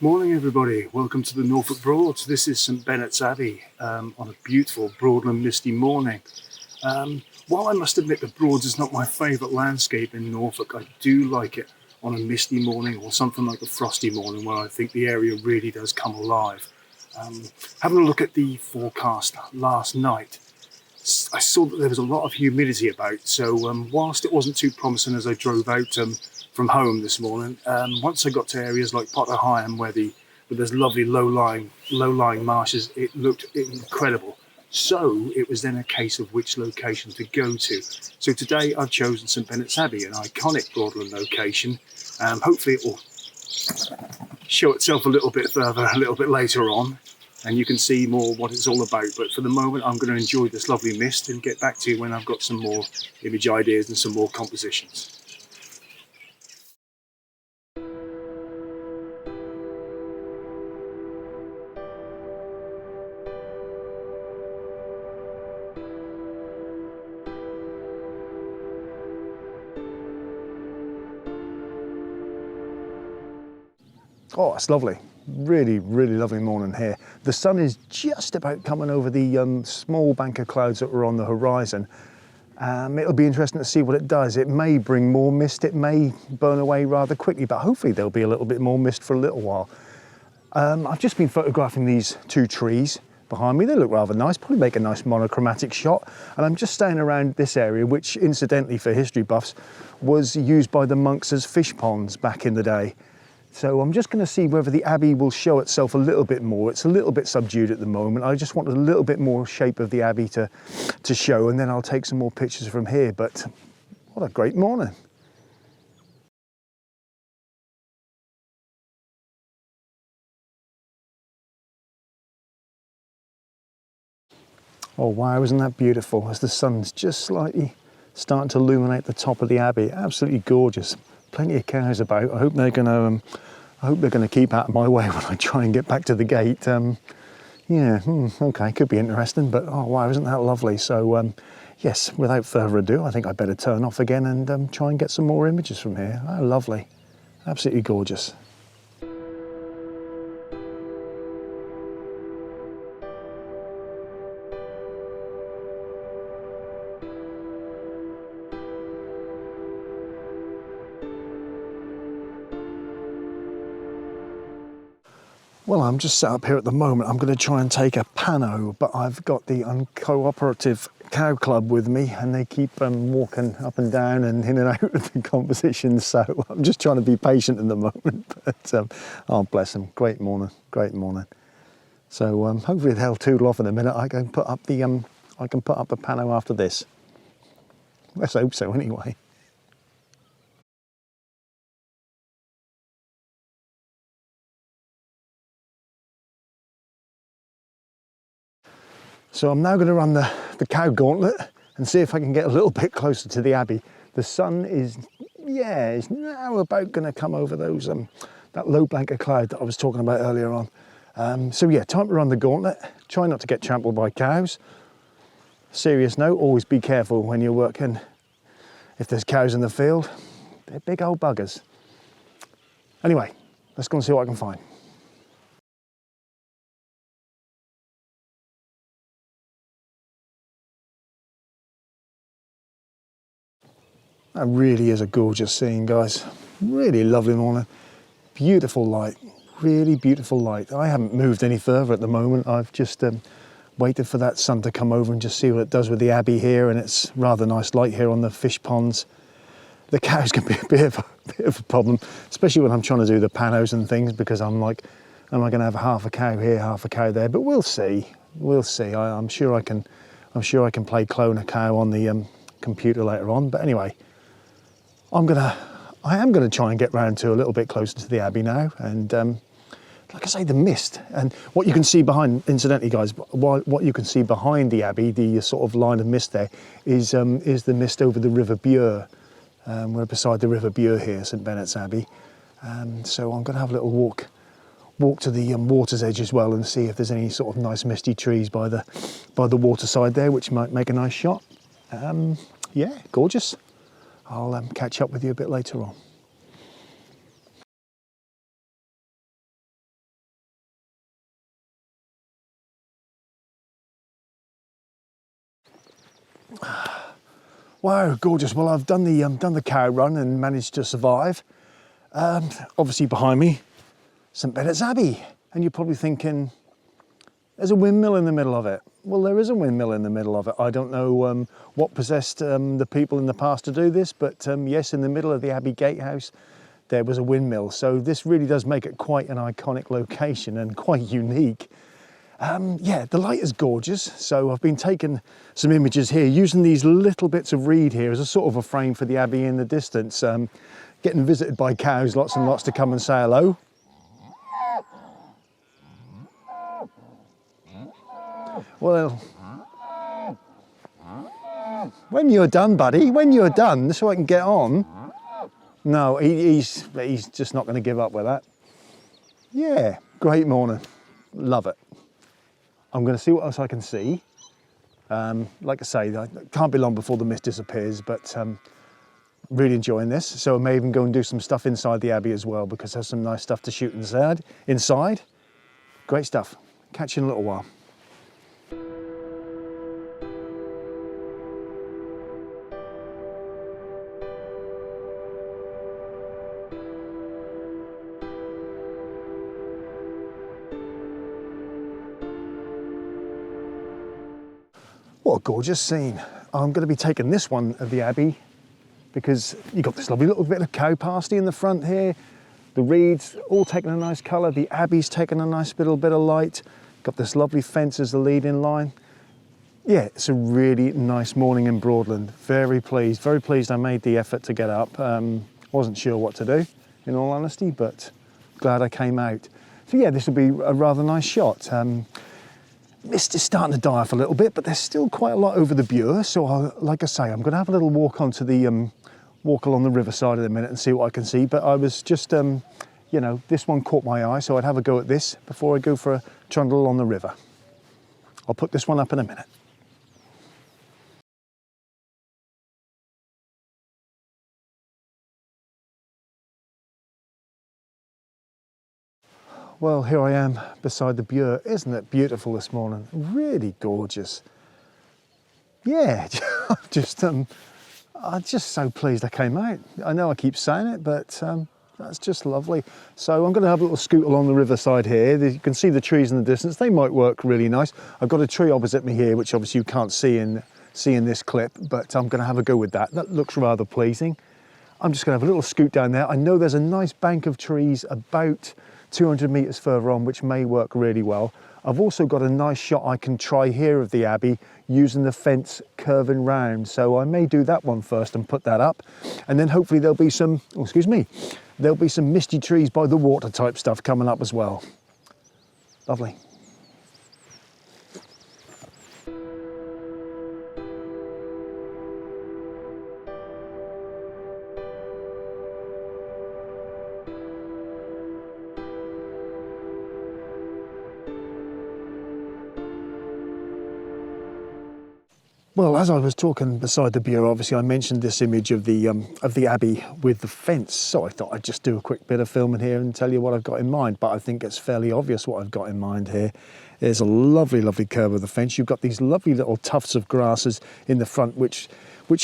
Morning everybody, welcome to the Norfolk Broads. This is St Benet's Abbey on a beautiful Broadland misty morning. While I must admit the Broads is not my favourite landscape in Norfolk, I do like it on a misty morning or something like a frosty morning where I think the area really does come alive. Having a look at the forecast last night, I saw that there was a lot of humidity about, so whilst it wasn't too promising as I drove out from home this morning, once I got to areas like Potter Heigham where there's lovely low-lying marshes, it looked incredible. So it was then a case of which location to go to. So today I've chosen St Benet's Abbey, an iconic Broadland location. Hopefully it will show itself a little bit further a little bit later on, and you can see more what it's all about. But for the moment I'm going to enjoy this lovely mist and get back to you when I've got some more image ideas and some more compositions. Oh, it's lovely. Really, really lovely morning here. The sun is just about coming over the small bank of clouds that were on the horizon. It'll be interesting to see what it does. It may bring more mist, it may burn away rather quickly, but hopefully there'll be a little bit more mist for a little while. I've just been photographing these two trees behind me. They look rather nice, probably make a nice monochromatic shot. And I'm just staying around this area, which incidentally for history buffs, was used by the monks as fish ponds back in the day. So I'm just going to see whether the Abbey will show itself a little bit more. It's a little bit subdued at the moment. I just want a little bit more shape of the Abbey to show, and then I'll take some more pictures from here. But what a great morning. Oh wow, isn't that beautiful? As the sun's just slightly starting to illuminate the top of the Abbey. Absolutely gorgeous. Plenty of cows about. I hope they're going to keep out of my way when I try and get back to the gate. Okay, could be interesting, but oh wow, isn't that lovely? So yes, without further ado, I think I better turn off again and try and get some more images from here. Oh, lovely, absolutely gorgeous. Well, I'm just set up here at the moment. I'm going to try and take a pano, but I've got the uncooperative cow club with me, and they keep walking up and down and in and out of the composition. So I'm just trying to be patient at the moment. But oh, bless them! Great morning, great morning. So hopefully they'll toodle off in a minute. I can put up the pano after this. Let's hope so, anyway. So I'm now going to run the cow gauntlet and see if I can get a little bit closer to the Abbey. The sun is now about going to come over those that low bank of cloud that I was talking about earlier on. So yeah, time to run the gauntlet. Try not to get trampled by cows. Serious note, always be careful when you're working. If there's cows in the field, they're big old buggers. Anyway, let's go and see what I can find. That really is a gorgeous scene, guys. Really lovely morning. Beautiful light, really beautiful light. I haven't moved any further at the moment. I've just waited for that sun to come over and just see what it does with the Abbey here, and it's rather nice light here on the fish ponds. The cows can be a bit of a problem, especially when I'm trying to do the panos and things, because I'm like, am I going to have half a cow here, half a cow there? But we'll see. We'll see. I'm sure I can play clone a cow on the computer later on. But anyway, I am gonna try and get round to a little bit closer to the Abbey now, and like I say, the mist and what you can see behind. Incidentally, guys, what you can see behind the Abbey, the sort of line of mist there, is the mist over the River Bure. We're beside the River Bure here, St Benet's Abbey. So I'm going to have a little walk to the water's edge as well and see if there's any sort of nice misty trees by the water side there, which might make a nice shot. Yeah, gorgeous. I'll catch up with you a bit later on. Wow, gorgeous. Well, I've done the cow run and managed to survive. Obviously behind me, St Benet's Abbey. And you're probably thinking, there's a windmill in the middle of it. Well, there is a windmill in the middle of it. I don't know what possessed the people in the past to do this, but yes, in the middle of the Abbey gatehouse, there was a windmill. So this really does make it quite an iconic location and quite unique. Yeah, the light is gorgeous. So I've been taking some images here using these little bits of reed here as a sort of a frame for the Abbey in the distance. Getting visited by cows, lots and lots to come and say hello. Well, when you're done, buddy, when you're done, so I can get on. No, he's just not going to give up with that. Yeah, great morning. Love it. I'm going to see what else I can see. Like I say, it can't be long before the mist disappears, but really enjoying this. So I may even go and do some stuff inside the Abbey as well, because there's some nice stuff to shoot inside. Great stuff. Catch you in a little while. What a gorgeous scene. I'm going to be taking this one of the Abbey because you've got this lovely little bit of cow pasty in the front here. The reeds all taking a nice colour. The Abbey's taking a nice little bit of light. Got this lovely fence as the lead-in line. Yeah, it's a really nice morning in Broadland. Very pleased I made the effort to get up. Wasn't sure what to do, in all honesty, but glad I came out. So yeah, this will be a rather nice shot. Mist is starting to die off a little bit, but there's still quite a lot over the Bure. So like I say, I'm going to have a little walk onto the walk along the riverside in a minute and see what I can see. But I was just, you know, this one caught my eye, so I'd have a go at this before I go for a trundle along the river. I'll put this one up in a minute. Well, here I am beside the Bure. Isn't it beautiful this morning? Really gorgeous. Yeah, I'm just so pleased I came out. I know I keep saying it, but that's just lovely. So I'm going to have a little scoot along the riverside here. You can see the trees in the distance. They might work really nice. I've got a tree opposite me here, which obviously you can't see in this clip, but I'm going to have a go with that. That looks rather pleasing. I'm just going to have a little scoot down there. I know there's a nice bank of trees about 200 metres further on, which may work really well. I've also got a nice shot I can try here of the Abbey using the fence curving round. So I may do that one first and put that up. And then hopefully there'll be some, oh, excuse me, there'll be some misty trees by the water type stuff coming up as well. Lovely. Well, as I was talking beside the Bure, obviously I mentioned this image of the Abbey with the fence, so I thought I'd just do a quick bit of filming here and tell you what I've got in mind. But I think it's fairly obvious what I've got in mind here. There's a lovely, lovely curve of the fence. You've got these lovely little tufts of grasses in the front, which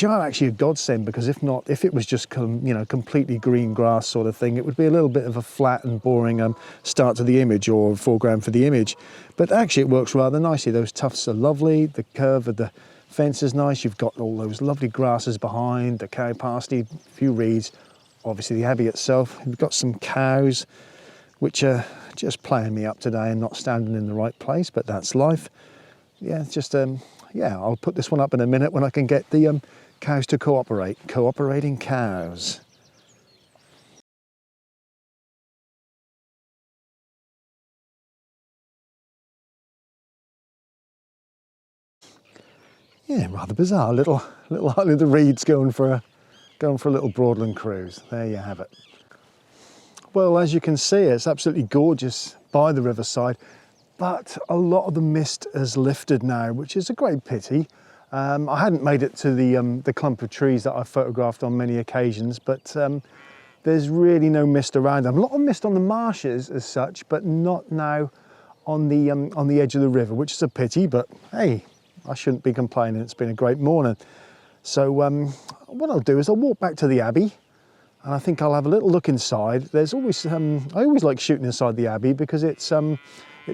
are actually a godsend, because if it was just completely green grass sort of thing, it would be a little bit of a flat and boring start to the image, or foreground for the image. But actually it works rather nicely. Those tufts are lovely. The curve of the fence is nice. You've got all those lovely grasses behind, the cow pasty, a few reeds, obviously the Abbey itself. We've got some cows which are just playing me up today and not standing in the right place, but that's life. Yeah, just yeah, I'll put this one up in a minute when I can get the cows to cooperate. Cooperating cows. Yeah, rather bizarre. Little Hartley the Reeds going for a little Broadland cruise. There you have it. Well, as you can see, it's absolutely gorgeous by the riverside, but a lot of the mist has lifted now, which is a great pity. I hadn't made it to the clump of trees that I've photographed on many occasions, but there's really no mist around them. A lot of mist on the marshes as such, but not now on the edge of the river, which is a pity. But hey, I shouldn't be complaining. It's been a great morning. So what I'll do is I'll walk back to the Abbey, and I think I'll have a little look inside. There's always, I always like shooting inside the Abbey because it's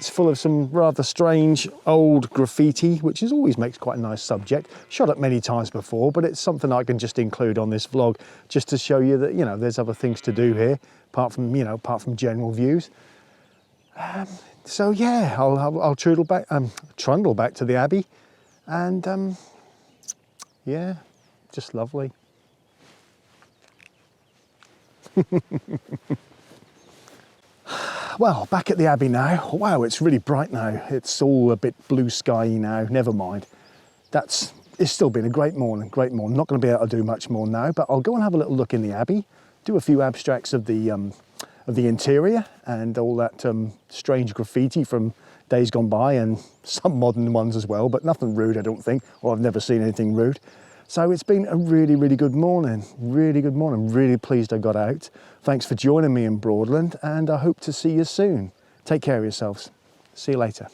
full of some rather strange old graffiti, which always makes quite a nice subject. Shot it many times before, but it's something I can just include on this vlog, just to show you that, you know, there's other things to do here, apart from general views. So yeah, I'll trundle back to the Abbey, and yeah, just lovely. Well, back at the Abbey now. Wow, it's really bright now. It's all a bit blue skyy now. Never mind. It's still been a great morning, great morning. Not going to be able to do much more now, but I'll go and have a little look in the Abbey, do a few abstracts of the interior and all that strange graffiti from days gone by, and some modern ones as well, but nothing rude, I don't think, or I've never seen anything rude. So it's been a really, really good morning. Really good morning. Really pleased I got out. Thanks for joining me in Broadland, and I hope to see you soon. Take care of yourselves. See you later.